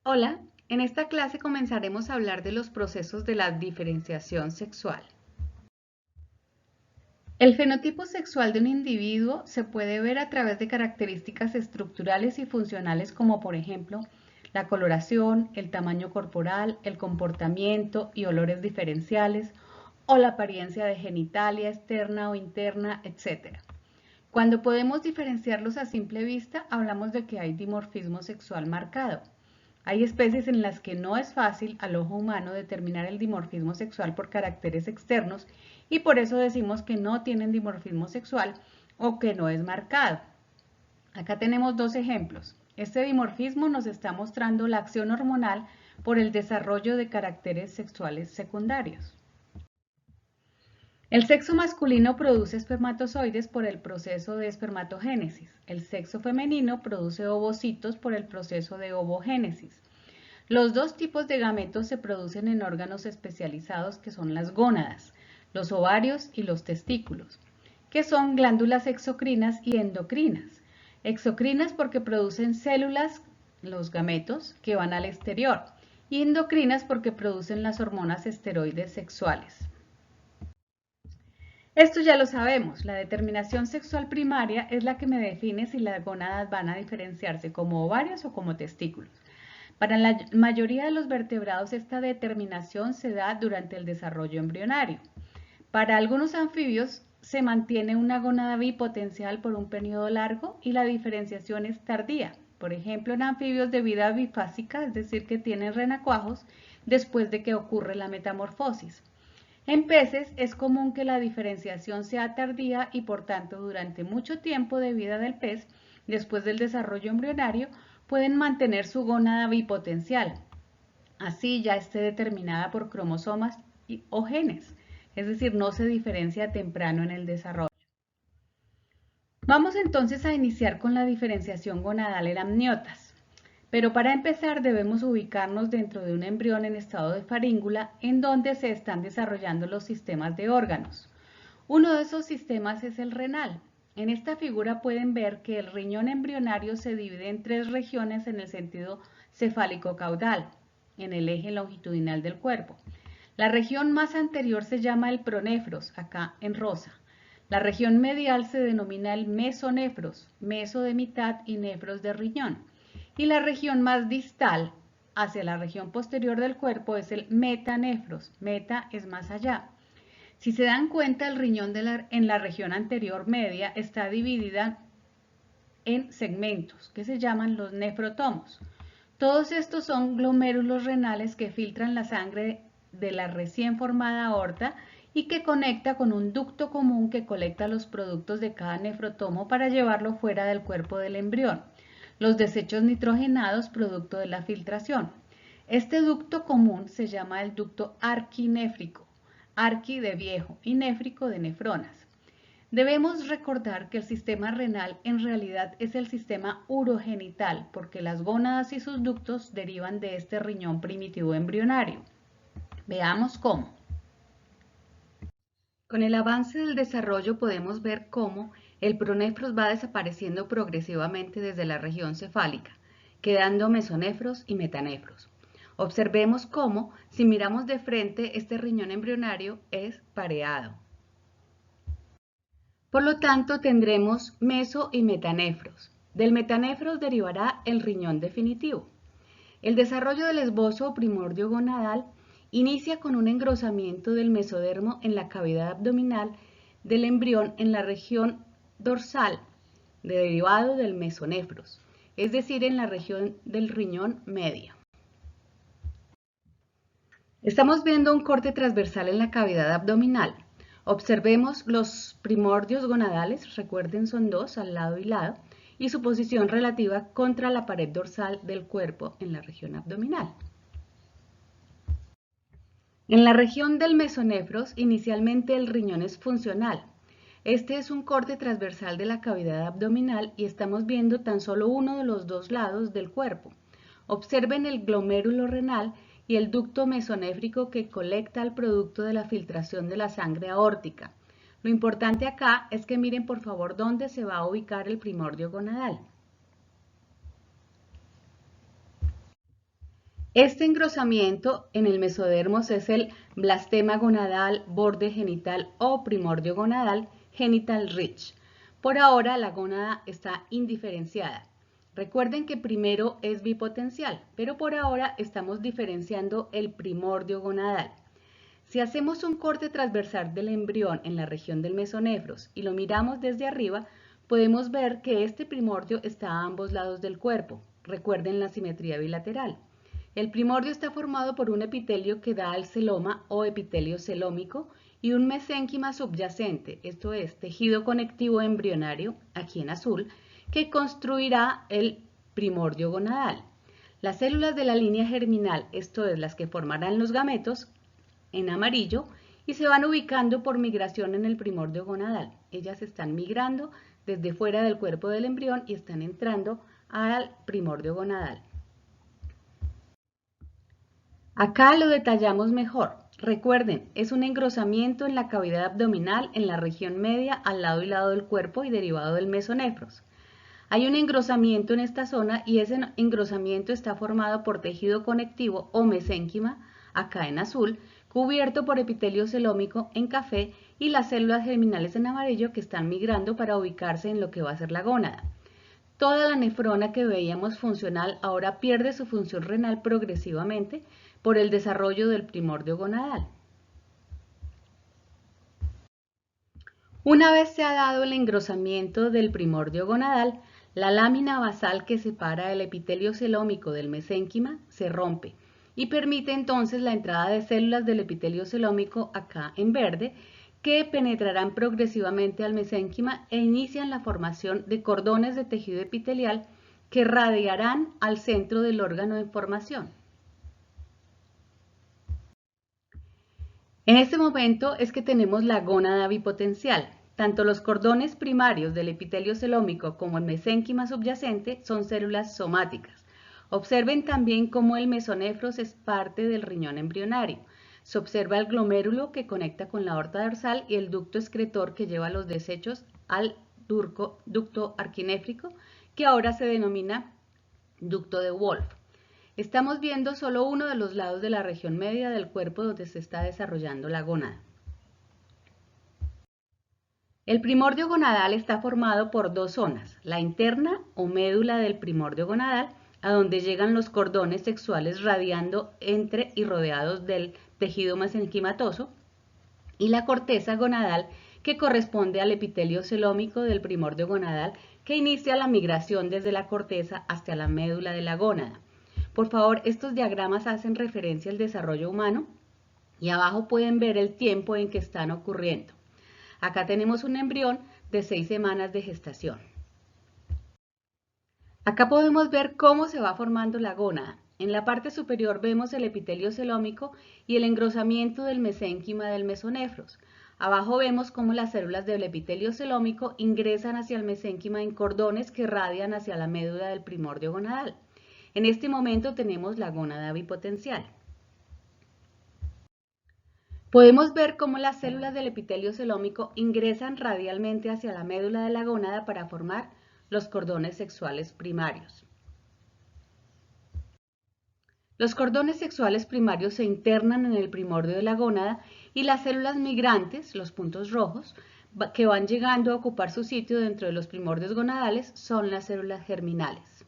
Hola, en esta clase comenzaremos a hablar de los procesos de la diferenciación sexual. El fenotipo sexual de un individuo se puede ver a través de características estructurales y funcionales como por ejemplo la coloración, el tamaño corporal, el comportamiento y olores diferenciales o la apariencia de genitalia externa o interna, etc. Cuando podemos diferenciarlos a simple vista, hablamos de que hay dimorfismo sexual marcado. Hay especies en las que no es fácil al ojo humano determinar el dimorfismo sexual por caracteres externos y por eso decimos que no tienen dimorfismo sexual o que no es marcado. Acá tenemos dos ejemplos. Este dimorfismo nos está mostrando la acción hormonal por el desarrollo de caracteres sexuales secundarios. El sexo masculino produce espermatozoides por el proceso de espermatogénesis. El sexo femenino produce ovocitos por el proceso de ovogénesis. Los dos tipos de gametos se producen en órganos especializados que son las gónadas, los ovarios y los testículos, que son glándulas exocrinas y endocrinas. Exocrinas porque producen células, los gametos, que van al exterior, y endocrinas porque producen las hormonas esteroides sexuales. Esto ya lo sabemos, la determinación sexual primaria es la que me define si las gónadas van a diferenciarse como ovarios o como testículos. Para la mayoría de los vertebrados esta determinación se da durante el desarrollo embrionario. Para algunos anfibios se mantiene una gónada bipotencial por un periodo largo y la diferenciación es tardía. Por ejemplo, en anfibios de vida bifásica, es decir, que tienen renacuajos, después de que ocurre la metamorfosis. En peces es común que la diferenciación sea tardía y por tanto durante mucho tiempo de vida del pez, después del desarrollo embrionario, pueden mantener su gónada bipotencial. Así ya esté determinada por cromosomas o genes, es decir, no se diferencia temprano en el desarrollo. Vamos entonces a iniciar con la diferenciación gonadal en amniotas. Pero para empezar debemos ubicarnos dentro de un embrión en estado de faríngula en donde se están desarrollando los sistemas de órganos. Uno de esos sistemas es el renal. En esta figura pueden ver que el riñón embrionario se divide en tres regiones en el sentido cefálico-caudal, en el eje longitudinal del cuerpo. La región más anterior se llama el pronefros, acá en rosa. La región medial se denomina el mesonefros, meso de mitad y nefros de riñón. Y la región más distal, hacia la región posterior del cuerpo, es el metanefros. Meta es más allá. Si se dan cuenta, el riñón en la región anterior media está dividida en segmentos que se llaman los nefrotomos. Todos estos son glomérulos renales que filtran la sangre de la recién formada aorta y que conecta con un ducto común que colecta los productos de cada nefrotomo para llevarlo fuera del cuerpo del embrión, los desechos nitrogenados producto de la filtración. Este ducto común se llama el ducto arquinéfrico, arqui de viejo y néfrico de nefronas. Debemos recordar que el sistema renal en realidad es el sistema urogenital porque las gónadas y sus ductos derivan de este riñón primitivo embrionario. Veamos cómo. Con el avance del desarrollo podemos ver cómo el pronefros va desapareciendo progresivamente desde la región cefálica, quedando mesonefros y metanefros. Observemos cómo, si miramos de frente, este riñón embrionario es pareado. Por lo tanto, tendremos meso y metanefros. Del metanefros derivará el riñón definitivo. El desarrollo del esbozo o primordio gonadal inicia con un engrosamiento del mesodermo en la cavidad abdominal del embrión en la región dorsal, derivado del mesonefros, es decir, en la región del riñón medio. Estamos viendo un corte transversal en la cavidad abdominal. Observemos los primordios gonadales, recuerden son dos al lado y lado, y su posición relativa contra la pared dorsal del cuerpo en la región abdominal. En la región del mesonefros, inicialmente el riñón es funcional. Este es un corte transversal de la cavidad abdominal y estamos viendo tan solo uno de los dos lados del cuerpo. Observen el glomérulo renal y el ducto mesonéfrico que colecta el producto de la filtración de la sangre aórtica. Lo importante acá es que miren por favor dónde se va a ubicar el primordio gonadal. Este engrosamiento en el mesodermos es el blastema gonadal, borde genital o primordio gonadal, genital ridge. Por ahora la gónada está indiferenciada. Recuerden que primero es bipotencial, pero por ahora estamos diferenciando el primordio gonadal. Si hacemos un corte transversal del embrión en la región del mesonefros y lo miramos desde arriba, podemos ver que este primordio está a ambos lados del cuerpo. Recuerden la simetría bilateral. El primordio está formado por un epitelio que da al celoma o epitelio celómico y un mesénquima subyacente, esto es, tejido conectivo embrionario, aquí en azul, que construirá el primordio gonadal. Las células de la línea germinal, esto es, las que formarán los gametos, en amarillo, y se van ubicando por migración en el primordio gonadal. Ellas están migrando desde fuera del cuerpo del embrión y están entrando al primordio gonadal. Acá lo detallamos mejor. Recuerden, es un engrosamiento en la cavidad abdominal en la región media al lado y lado del cuerpo y derivado del mesonefros. Hay un engrosamiento en esta zona y ese engrosamiento está formado por tejido conectivo o mesénquima, acá en azul, cubierto por epitelio celómico en café y las células germinales en amarillo que están migrando para ubicarse en lo que va a ser la gónada. Toda la nefrona que veíamos funcional ahora pierde su función renal progresivamente por el desarrollo del primordio gonadal. Una vez se ha dado el engrosamiento del primordio gonadal, la lámina basal que separa el epitelio celómico del mesénquima se rompe y permite entonces la entrada de células del epitelio celómico acá en verde que penetrarán progresivamente al mesénquima e inician la formación de cordones de tejido epitelial que radiarán al centro del órgano en formación. En este momento es que tenemos la gónada bipotencial. Tanto los cordones primarios del epitelio celómico como el mesénquima subyacente son células somáticas. Observen también cómo el mesonefros es parte del riñón embrionario. Se observa el glomérulo que conecta con la aorta dorsal y el ducto excretor que lleva los desechos al ducto arquinéfrico, que ahora se denomina ducto de Wolff. Estamos viendo solo uno de los lados de la región media del cuerpo donde se está desarrollando la gónada. El primordio gonadal está formado por dos zonas, la interna o médula del primordio gonadal, a donde llegan los cordones sexuales radiando entre y rodeados del tejido mesenquimatoso, y la corteza gonadal, que corresponde al epitelio celómico del primordio gonadal, que inicia la migración desde la corteza hasta la médula de la gónada. Por favor, estos diagramas hacen referencia al desarrollo humano y abajo pueden ver el tiempo en que están ocurriendo. Acá tenemos un embrión de 6 semanas de gestación. Acá podemos ver cómo se va formando la gónada. En la parte superior vemos el epitelio celómico y el engrosamiento del mesénquima del mesonefros. Abajo vemos cómo las células del epitelio celómico ingresan hacia el mesénquima en cordones que radian hacia la médula del primordio gonadal. En este momento tenemos la gónada bipotencial. Podemos ver cómo las células del epitelio celómico ingresan radialmente hacia la médula de la gónada para formar los cordones sexuales primarios. Los cordones sexuales primarios se internan en el primordio de la gónada y las células migrantes, los puntos rojos, que van llegando a ocupar su sitio dentro de los primordios gonadales son las células germinales.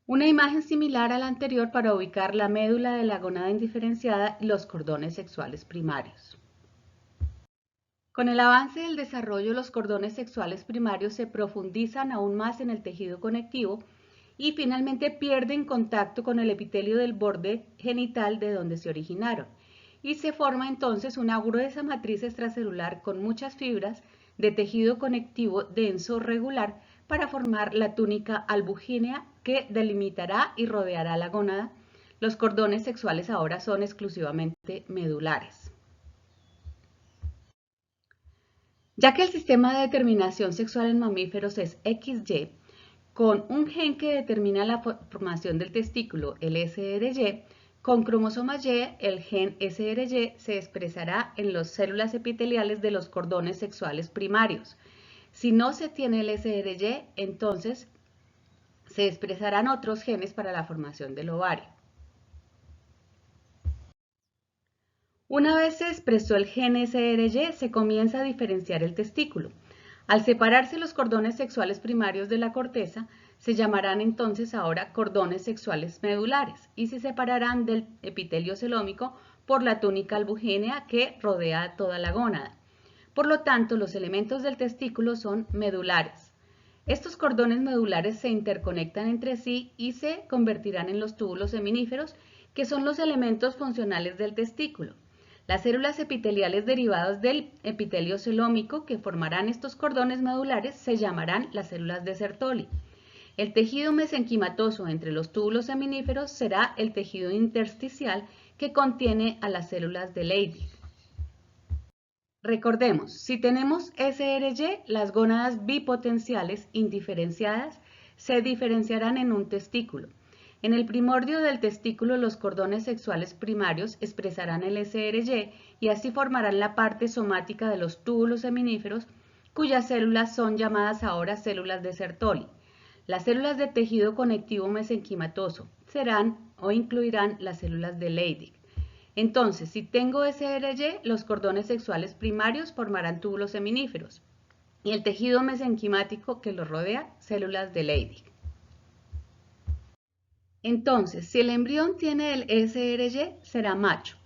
Una imagen similar a la anterior para ubicar la médula de la gónada indiferenciada y los cordones sexuales primarios. Con el avance del desarrollo, los cordones sexuales primarios se profundizan aún más en el tejido conectivo y finalmente pierden contacto con el epitelio del borde genital de donde se originaron. Y se forma entonces una gruesa matriz extracelular con muchas fibras de tejido conectivo denso regular para formar la túnica albugínea que delimitará y rodeará la gónada. Los cordones sexuales ahora son exclusivamente medulares. Ya que el sistema de determinación sexual en mamíferos es XY, con un gen que determina la formación del testículo, el SRY, con cromosomas Y, el gen SRY se expresará en las células epiteliales de los cordones sexuales primarios. Si no se tiene el SRY, entonces se expresarán otros genes para la formación del ovario. Una vez se expresó el gen SRY, se comienza a diferenciar el testículo. Al separarse los cordones sexuales primarios de la corteza, se llamarán entonces ahora cordones sexuales medulares y se separarán del epitelio celómico por la túnica albugínea que rodea toda la gónada. Por lo tanto, los elementos del testículo son medulares. Estos cordones medulares se interconectan entre sí y se convertirán en los túbulos seminíferos, que son los elementos funcionales del testículo. Las células epiteliales derivadas del epitelio celómico que formarán estos cordones medulares se llamarán las células de Sertoli. El tejido mesenquimatoso entre los túbulos seminíferos será el tejido intersticial que contiene a las células de Leydig. Recordemos, si tenemos SRY, las gónadas bipotenciales indiferenciadas se diferenciarán en un testículo. En el primordio del testículo, los cordones sexuales primarios expresarán el SRY y así formarán la parte somática de los túbulos seminíferos, cuyas células son llamadas ahora células de Sertoli. Las células de tejido conectivo mesenquimatoso serán o incluirán las células de Leydig. Entonces, si tengo SRY, los cordones sexuales primarios formarán túbulos seminíferos y el tejido mesenquimático que los rodea, células de Leydig. Entonces, si el embrión tiene el SRY, será macho.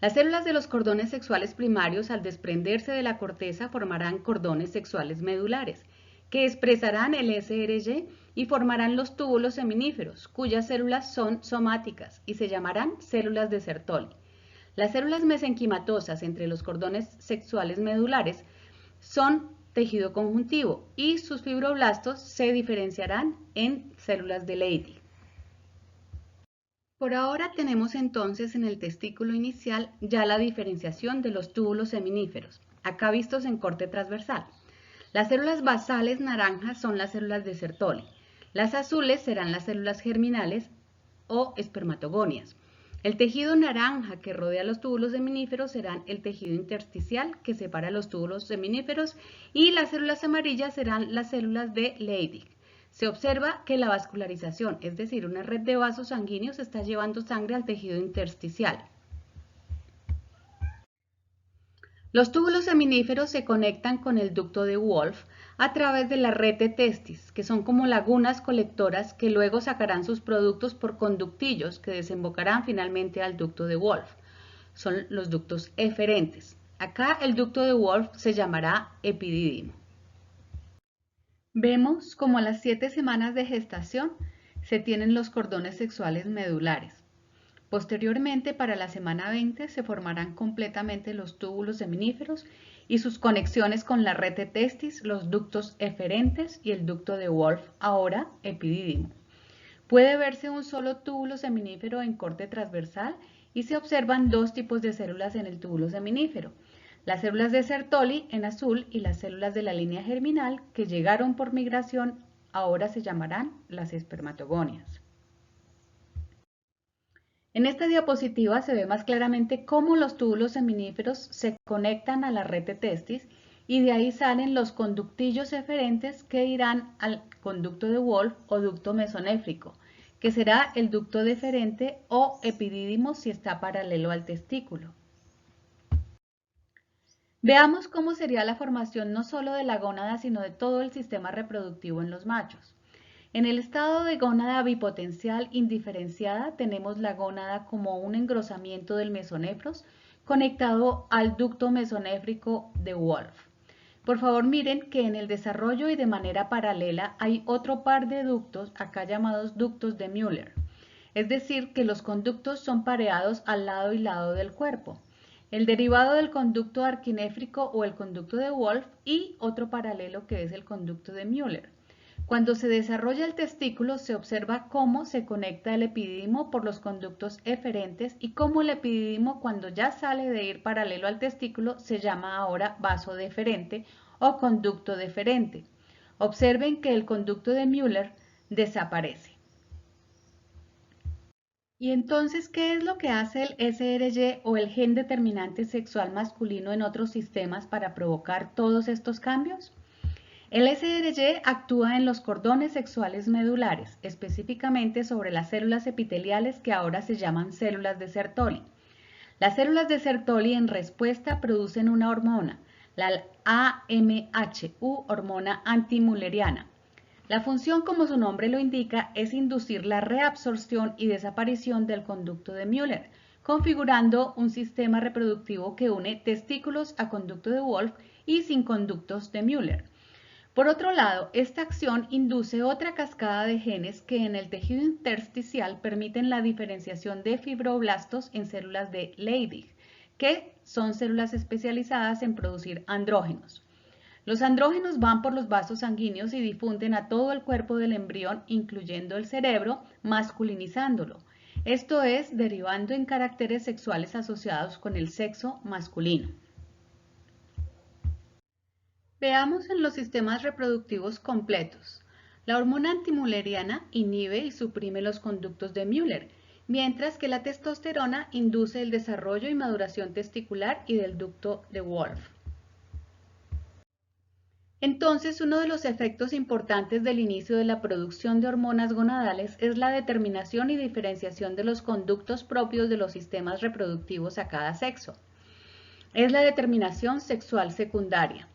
Las células de los cordones sexuales primarios, al desprenderse de la corteza, formarán cordones sexuales medulares, que expresarán el SRY y formarán los túbulos seminíferos, cuyas células son somáticas y se llamarán células de Sertoli. Las células mesenquimatosas entre los cordones sexuales medulares son tejido conjuntivo y sus fibroblastos se diferenciarán en células de Leydig. Por ahora tenemos entonces en el testículo inicial ya la diferenciación de los túbulos seminíferos, acá vistos en corte transversal. Las células basales naranjas son las células de Sertoli. Las azules serán las células germinales o espermatogonias. El tejido naranja que rodea los túbulos seminíferos serán el tejido intersticial que separa los túbulos seminíferos y las células amarillas serán las células de Leydig. Se observa que la vascularización, es decir, una red de vasos sanguíneos, está llevando sangre al tejido intersticial. Los túbulos seminíferos se conectan con el ducto de Wolff a través de la rete testis, que son como lagunas colectoras que luego sacarán sus productos por conductillos que desembocarán finalmente al ducto de Wolff. Son los ductos eferentes. Acá el ducto de Wolff se llamará epidídimo. Vemos como a las 7 semanas de gestación se tienen los cordones sexuales medulares. Posteriormente, para la semana 20, se formarán completamente los túbulos seminíferos y sus conexiones con la red de testis, los ductos eferentes y el ducto de Wolff, ahora epidídimo. Puede verse un solo túbulo seminífero en corte transversal y se observan dos tipos de células en el túbulo seminífero. Las células de Sertoli en azul y las células de la línea germinal que llegaron por migración ahora se llamarán las espermatogonias. En esta diapositiva se ve más claramente cómo los túbulos seminíferos se conectan a la red de testis y de ahí salen los conductillos eferentes que irán al conducto de Wolff o ducto mesonéfrico, que será el ducto deferente o epidídimo si está paralelo al testículo. Veamos cómo sería la formación no solo de la gónada, sino de todo el sistema reproductivo en los machos. En el estado de gónada bipotencial indiferenciada tenemos la gónada como un engrosamiento del mesonefros conectado al ducto mesonéfrico de Wolff. Por favor miren que en el desarrollo y de manera paralela hay otro par de ductos, acá llamados ductos de Müller. Es decir, que los conductos son pareados al lado y lado del cuerpo. El derivado del conducto arquinéfrico o el conducto de Wolff y otro paralelo que es el conducto de Müller. Cuando se desarrolla el testículo se observa cómo se conecta el epidídimo por los conductos eferentes y cómo el epidídimo cuando ya sale de ir paralelo al testículo se llama ahora vaso deferente o conducto deferente. Observen que el conducto de Müller desaparece. Y entonces, ¿qué es lo que hace el SRY o el gen determinante sexual masculino en otros sistemas para provocar todos estos cambios? El SRY actúa en los cordones sexuales medulares, específicamente sobre las células epiteliales que ahora se llaman células de Sertoli. Las células de Sertoli en respuesta producen una hormona, la AMH, hormona antimülleriana. La función, como su nombre lo indica, es inducir la reabsorción y desaparición del conducto de Müller, configurando un sistema reproductivo que une testículos a conducto de Wolff y sin conductos de Müller. Por otro lado, esta acción induce otra cascada de genes que en el tejido intersticial permiten la diferenciación de fibroblastos en células de Leydig, que son células especializadas en producir andrógenos. Los andrógenos van por los vasos sanguíneos y difunden a todo el cuerpo del embrión, incluyendo el cerebro, masculinizándolo. Esto es, derivando en caracteres sexuales asociados con el sexo masculino. Veamos en los sistemas reproductivos completos. La hormona antimülleriana inhibe y suprime los conductos de Müller, mientras que la testosterona induce el desarrollo y maduración testicular y del ducto de Wolff. Entonces, uno de los efectos importantes del inicio de la producción de hormonas gonadales es la determinación y diferenciación de los conductos propios de los sistemas reproductivos a cada sexo. Es la determinación sexual secundaria.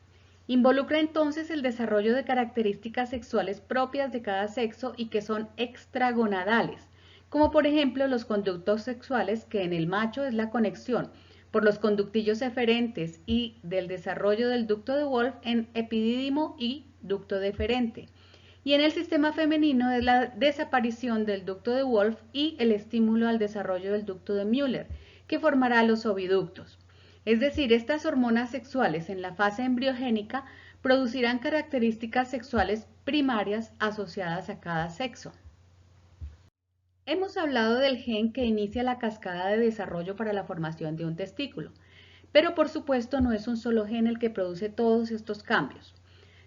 Involucra entonces el desarrollo de características sexuales propias de cada sexo y que son extragonadales, como por ejemplo los conductos sexuales que en el macho es la conexión por los conductillos eferentes y del desarrollo del ducto de Wolff en epidídimo y ducto deferente. Y en el sistema femenino es la desaparición del ducto de Wolff y el estímulo al desarrollo del ducto de Müller, que formará los oviductos. Es decir, estas hormonas sexuales en la fase embriogénica producirán características sexuales primarias asociadas a cada sexo. Hemos hablado del gen que inicia la cascada de desarrollo para la formación de un testículo, pero por supuesto no es un solo gen el que produce todos estos cambios.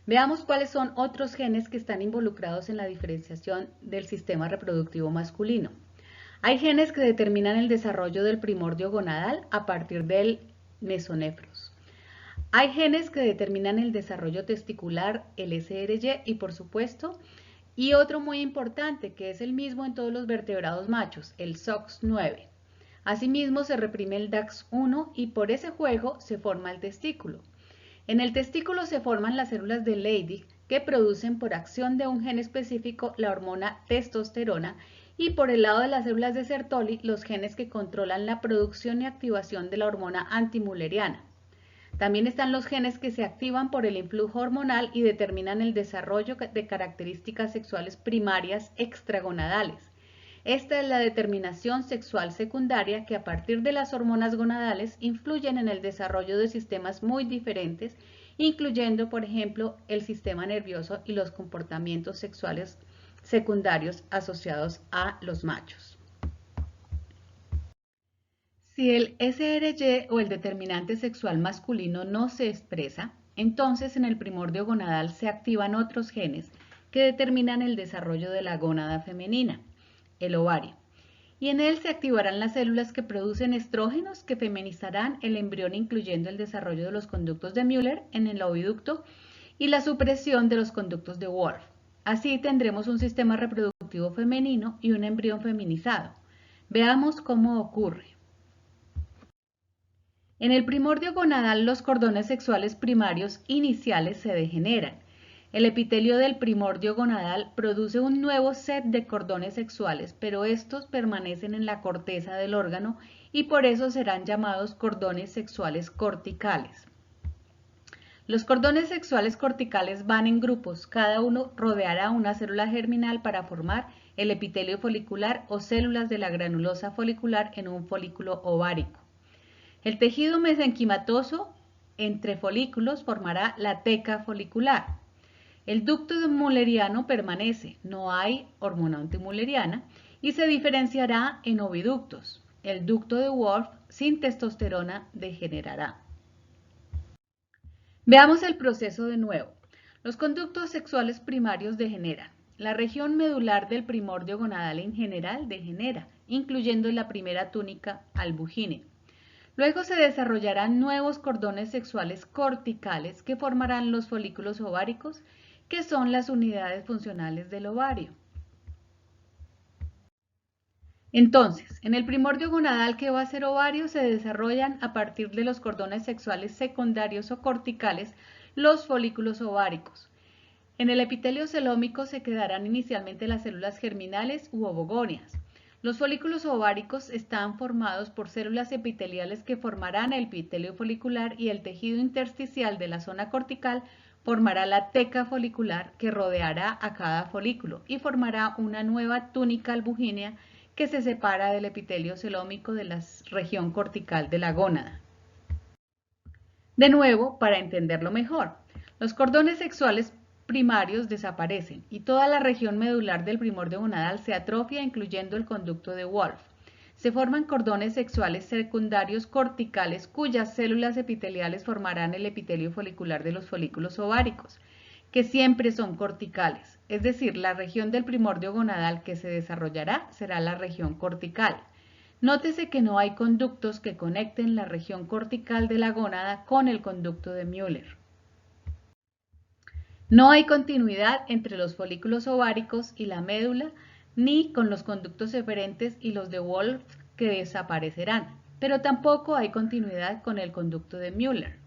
Veamos cuáles son otros genes que están involucrados en la diferenciación del sistema reproductivo masculino. Hay genes que determinan el desarrollo del primordio gonadal a partir del mesonefros. Hay genes que determinan el desarrollo testicular, el SRY y por supuesto, y otro muy importante que es el mismo en todos los vertebrados machos, el SOX9. Asimismo se reprime el DAX1 y por ese juego se forma el testículo. En el testículo se forman las células de Leydig que producen por acción de un gen específico la hormona testosterona y por el lado de las células de Sertoli los genes que controlan la producción y activación de la hormona antimülleriana. También están los genes que se activan por el influjo hormonal y determinan el desarrollo de características sexuales primarias extragonadales. Esta es la determinación sexual secundaria que a partir de las hormonas gonadales influyen en el desarrollo de sistemas muy diferentes, incluyendo, por ejemplo, el sistema nervioso y los comportamientos sexuales secundarios asociados a los machos. Si el SRY o el determinante sexual masculino no se expresa, entonces en el primordio gonadal se activan otros genes que determinan el desarrollo de la gónada femenina, el ovario, y en él se activarán las células que producen estrógenos que feminizarán el embrión incluyendo el desarrollo de los conductos de Müller en el oviducto y la supresión de los conductos de Wolff. Así tendremos un sistema reproductivo femenino y un embrión feminizado. Veamos cómo ocurre. En el primordio gonadal los cordones sexuales primarios iniciales se degeneran. El epitelio del primordio gonadal produce un nuevo set de cordones sexuales, pero estos permanecen en la corteza del órgano y por eso serán llamados cordones sexuales corticales. Los cordones sexuales corticales van en grupos, cada uno rodeará una célula germinal para formar el epitelio folicular o células de la granulosa folicular en un folículo ovárico. El tejido mesenquimatoso entre folículos formará la teca folicular. El ducto mülleriano permanece, no hay hormona antimülleriana y se diferenciará en oviductos. El ducto de Wolff sin testosterona degenerará. Veamos el proceso de nuevo. Los conductos sexuales primarios degeneran. La región medular del primordio gonadal en general degenera, incluyendo la primera túnica albugine. Luego se desarrollarán nuevos cordones sexuales corticales que formarán los folículos ováricos que son las unidades funcionales del ovario. Entonces, en el primordio gonadal que va a ser ovario se desarrollan a partir de los cordones sexuales secundarios o corticales los folículos ováricos. En el epitelio celómico se quedarán inicialmente las células germinales u ovogonias. Los folículos ováricos están formados por células epiteliales que formarán el epitelio folicular y el tejido intersticial de la zona cortical formará la teca folicular que rodeará a cada folículo y formará una nueva túnica albugínea que se separa del epitelio celómico de la región cortical de la gónada. De nuevo, para entenderlo mejor, los cordones sexuales primarios desaparecen y toda la región medular del primordio gonadal se atrofia, incluyendo el conducto de Wolff. Se forman cordones sexuales secundarios corticales cuyas células epiteliales formarán el epitelio folicular de los folículos ováricos, que siempre son corticales, es decir, la región del primordio gonadal que se desarrollará será la región cortical. Nótese que no hay conductos que conecten la región cortical de la gónada con el conducto de Müller. No hay continuidad entre los folículos ováricos y la médula, ni con los conductos eferentes y los de Wolff que desaparecerán, pero tampoco hay continuidad con el conducto de Müller.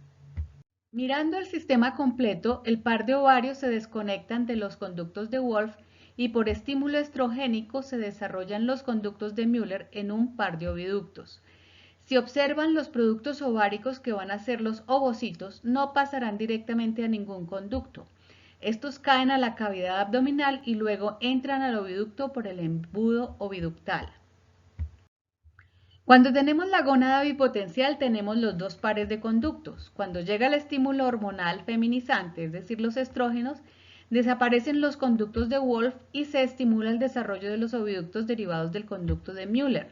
Mirando el sistema completo, el par de ovarios se desconectan de los conductos de Wolff y por estímulo estrogénico se desarrollan los conductos de Müller en un par de oviductos. Si observan los productos ováricos que van a ser los ovocitos, no pasarán directamente a ningún conducto. Estos caen a la cavidad abdominal y luego entran al oviducto por el embudo oviductal. Cuando tenemos la gónada bipotencial tenemos los dos pares de conductos. Cuando llega el estímulo hormonal feminizante, es decir, los estrógenos, desaparecen los conductos de Wolff y se estimula el desarrollo de los oviductos derivados del conducto de Müller.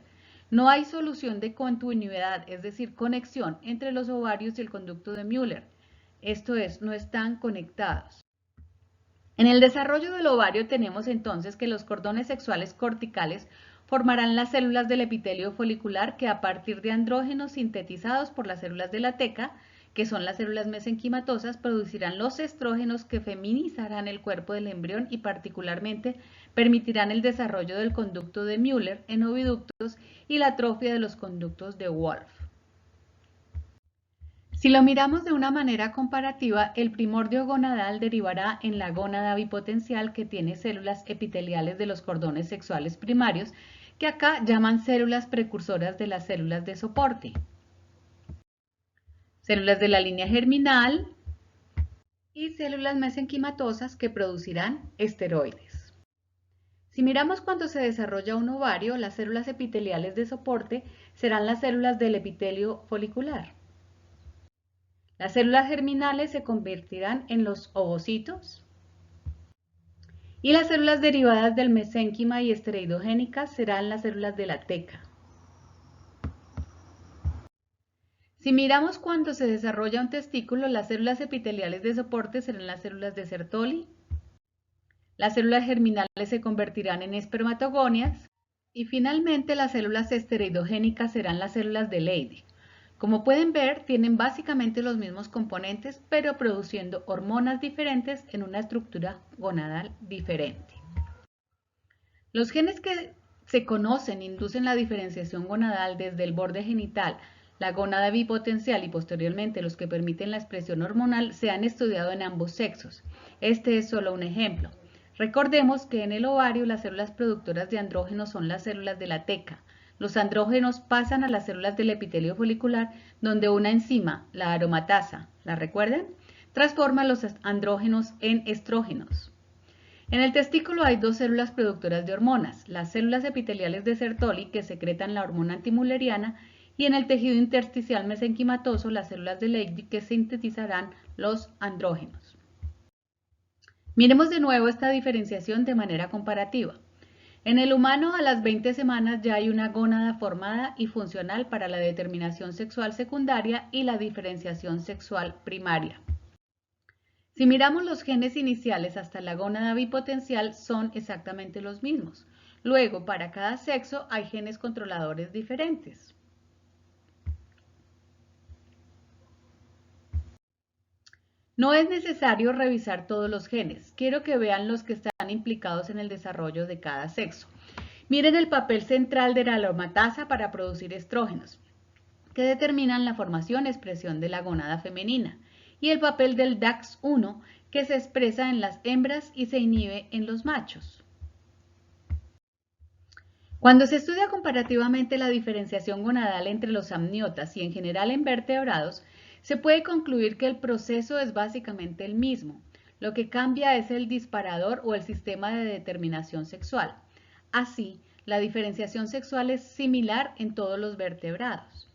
No hay solución de continuidad, es decir, conexión entre los ovarios y el conducto de Müller. Esto es, no están conectados. En el desarrollo del ovario tenemos entonces que los cordones sexuales corticales formarán las células del epitelio folicular que a partir de andrógenos sintetizados por las células de la teca, que son las células mesenquimatosas, producirán los estrógenos que feminizarán el cuerpo del embrión y particularmente permitirán el desarrollo del conducto de Müller en oviductos y la atrofia de los conductos de Wolff. Si lo miramos de una manera comparativa, el primordio gonadal derivará en la gónada bipotencial que tiene células epiteliales de los cordones sexuales primarios, que acá llaman células precursoras de las células de soporte. Células de la línea germinal y células mesenquimatosas que producirán esteroides. Si miramos cuando se desarrolla un ovario, las células epiteliales de soporte serán las células del epitelio folicular. Las células germinales se convertirán en los ovocitos y las células derivadas del mesénquima y esteroidogénicas serán las células de la teca. Si miramos cuando se desarrolla un testículo, las células epiteliales de soporte serán las células de Sertoli, las células germinales se convertirán en espermatogonias y finalmente las células esteroidogénicas serán las células de Leydig. Como pueden ver, tienen básicamente los mismos componentes, pero produciendo hormonas diferentes en una estructura gonadal diferente. Los genes que se conocen inducen la diferenciación gonadal desde el borde genital, la gónada bipotencial y posteriormente los que permiten la expresión hormonal se han estudiado en ambos sexos. Este es solo un ejemplo. Recordemos que en el ovario las células productoras de andrógenos son las células de la teca. Los andrógenos pasan a las células del epitelio folicular, donde una enzima, la aromatasa, ¿la recuerdan? Transforma los andrógenos en estrógenos. En el testículo hay dos células productoras de hormonas, las células epiteliales de Sertoli, que secretan la hormona antimülleriana, y en el tejido intersticial mesenquimatoso, las células de Leydig, que sintetizarán los andrógenos. Miremos de nuevo esta diferenciación de manera comparativa. En el humano, a las 20 semanas ya hay una gónada formada y funcional para la determinación sexual secundaria y la diferenciación sexual primaria. Si miramos los genes iniciales hasta la gónada bipotencial, son exactamente los mismos. Luego, para cada sexo hay genes controladores diferentes. No es necesario revisar todos los genes. Quiero que vean los que están implicados en el desarrollo de cada sexo. Miren el papel central de la aromatasa para producir estrógenos, que determinan la formación y expresión de la gónada femenina, y el papel del DAX1, que se expresa en las hembras y se inhibe en los machos. Cuando se estudia comparativamente la diferenciación gonadal entre los amniotas y en general en vertebrados, se puede concluir que el proceso es básicamente el mismo. Lo que cambia es el disparador o el sistema de determinación sexual. Así, la diferenciación sexual es similar en todos los vertebrados.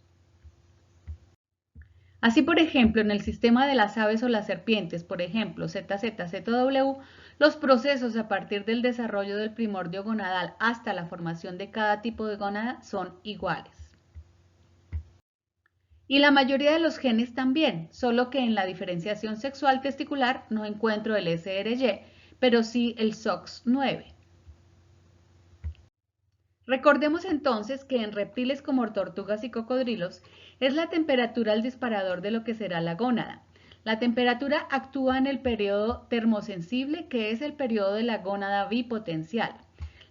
Así, por ejemplo, en el sistema de las aves o las serpientes, por ejemplo, ZZ-ZW, los procesos a partir del desarrollo del primordio gonadal hasta la formación de cada tipo de gónada son iguales. Y la mayoría de los genes también, solo que en la diferenciación sexual testicular no encuentro el SRY, pero sí el SOX9. Recordemos entonces que en reptiles como tortugas y cocodrilos es la temperatura el disparador de lo que será la gónada. La temperatura actúa en el periodo termosensible, que es el periodo de la gónada bipotencial.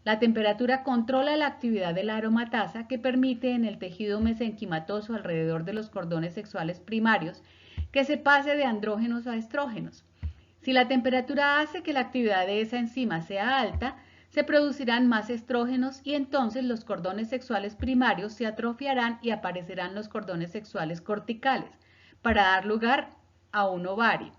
La temperatura controla la actividad de la aromatasa, que permite en el tejido mesenquimatoso alrededor de los cordones sexuales primarios que se pase de andrógenos a estrógenos. Si la temperatura hace que la actividad de esa enzima sea alta, se producirán más estrógenos y entonces los cordones sexuales primarios se atrofiarán y aparecerán los cordones sexuales corticales para dar lugar a un ovario.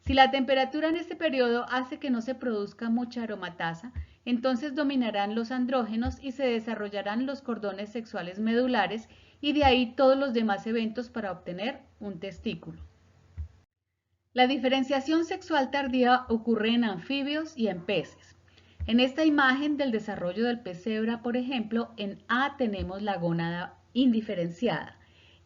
Si la temperatura en este periodo hace que no se produzca mucha aromatasa, entonces dominarán los andrógenos y se desarrollarán los cordones sexuales medulares y de ahí todos los demás eventos para obtener un testículo. La diferenciación sexual tardía ocurre en anfibios y en peces. En esta imagen del desarrollo del pez cebra, por ejemplo, en A tenemos la gónada indiferenciada.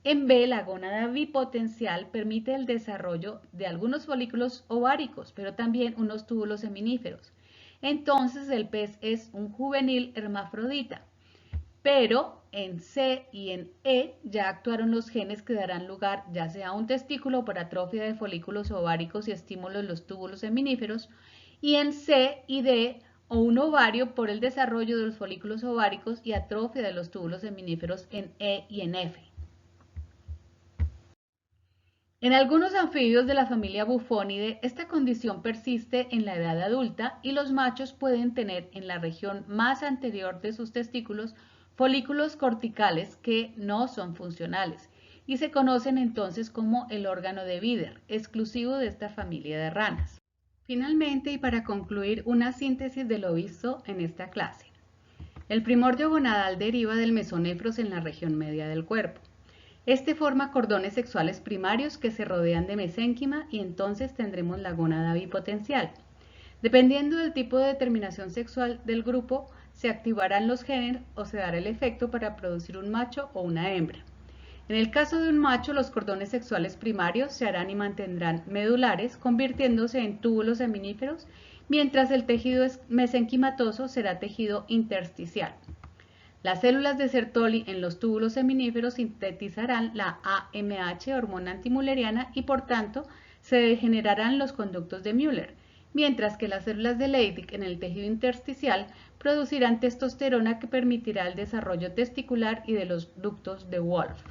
En B, la gónada bipotencial permite el desarrollo de algunos folículos ováricos, pero también unos túbulos seminíferos. Entonces, el pez es un juvenil hermafrodita. Pero en C y en E ya actuaron los genes que darán lugar ya sea a un testículo por atrofia de folículos ováricos y estímulo de los túbulos seminíferos, y en C y D o un ovario por el desarrollo de los folículos ováricos y atrofia de los túbulos seminíferos en E y en F. En algunos anfibios de la familia Bufonidae, esta condición persiste en la edad adulta y los machos pueden tener en la región más anterior de sus testículos folículos corticales que no son funcionales y se conocen entonces como el órgano de Bieder, exclusivo de esta familia de ranas. Finalmente, y para concluir, una síntesis de lo visto en esta clase. El primordio gonadal deriva del mesonefros en la región media del cuerpo. Este forma cordones sexuales primarios que se rodean de mesénquima y entonces tendremos la gónada bipotencial. Dependiendo del tipo de determinación sexual del grupo, se activarán los genes o se dará el efecto para producir un macho o una hembra. En el caso de un macho, los cordones sexuales primarios se harán y mantendrán medulares, convirtiéndose en túbulos seminíferos, mientras el tejido mesenquimatoso será tejido intersticial. Las células de Sertoli en los túbulos seminíferos sintetizarán la AMH, hormona antimülleriana, y por tanto se degenerarán los conductos de Müller, mientras que las células de Leydig en el tejido intersticial producirán testosterona que permitirá el desarrollo testicular y de los ductos de Wolff.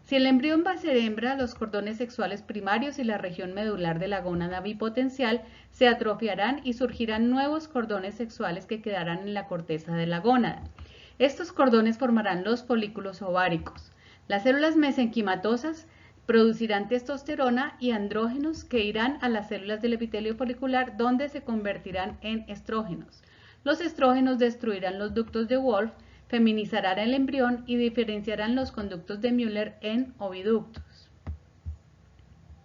Si el embrión va a ser hembra, los cordones sexuales primarios y la región medular de la gónada bipotencial se atrofiarán y surgirán nuevos cordones sexuales que quedarán en la corteza de la gónada. Estos cordones formarán los folículos ováricos. Las células mesenquimatosas producirán testosterona y andrógenos que irán a las células del epitelio folicular, donde se convertirán en estrógenos. Los estrógenos destruirán los ductos de Wolff, feminizarán el embrión y diferenciarán los conductos de Müller en oviductos.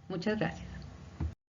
Muchas gracias.